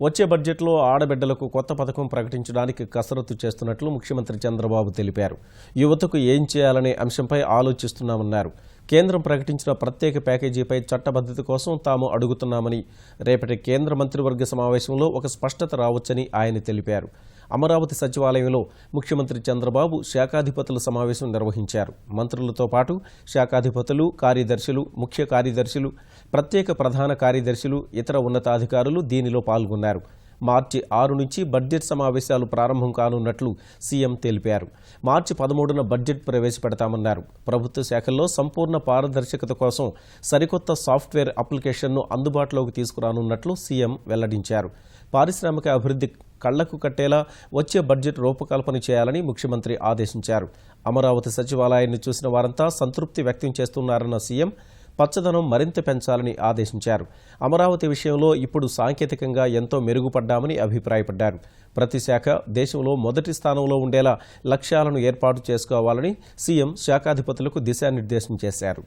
వచ్చే బడ్జెట్లో ఆడబిడ్డలకు కొత్త పథకం ప్రకటించడానికి కసరత్తు చేస్తున్నట్లు ముఖ్యమంత్రి చంద్రబాబు తెలిపారు. యువతకు ఏం చేయాలనే అంశంపై ఆలోచిస్తున్నామన్నారు. కేంద్రం ప్రకటించిన ప్రత్యేక ప్యాకేజీపై చట్టబద్ధత కోసం తాము అడుగుతున్నామని, రేపటి కేంద్ర మంత్రివర్గ సమావేశంలో ఒక స్పష్టత రావచ్చని ఆయన తెలిపారు. అమరావతి సచివాలయంలో ముఖ్యమంత్రి చంద్రబాబు శాఖాధిపతుల సమావేశం నిర్వహించారు. మంత్రులతో పాటు శాఖాధిపతులు, కార్యదర్శులు, ముఖ్య కార్యదర్శులు, ప్రత్యేక ప్రధాన కార్యదర్శులు, ఇతర ఉన్నతాధికారులు దీనిలో పాల్గొన్నారు. మార్చి 6 నుంచి బడ్జెట్ సమావేశాలు ప్రారంభం కానున్నట్లు సీఎం తెలిపారు. మార్చి 13న బడ్జెట్ ప్రవేశపెడతామన్నారు. ప్రభుత్వ శాఖల్లో సంపూర్ణ పారదర్శకత కోసం సరికొత్త సాఫ్ట్వేర్ అప్లికేషన్ను అందుబాటులోకి తీసుకురానున్నట్లు సీఎం వెల్లడించారు. పారిశ్రామిక అభివృద్ధి కళ్లకు కట్టేలా వచ్చే బడ్జెట్ రూపకల్పన చేయాలని ముఖ్యమంత్రి ఆదేశించారు. అమరావతి సచివాలయాన్ని చూసిన వారంతా సంతృప్తి వ్యక్తం చేస్తున్నారన్న సీఎం పచ్చదనం మరింత పెంచాలని ఆదేశించారు. అమరావతి విషయంలో ఇప్పుడు సాంకేతికంగా ఎంతో మెరుగుపడ్డామని అభిప్రాయపడ్డారు. ప్రతి శాఖ దేశంలో మొదటి స్థానంలో ఉండేలా లక్ష్యాలను ఏర్పాటు చేసుకోవాలని సీఎం శాఖాధిపతులకు దిశానిర్దేశం చేశారు.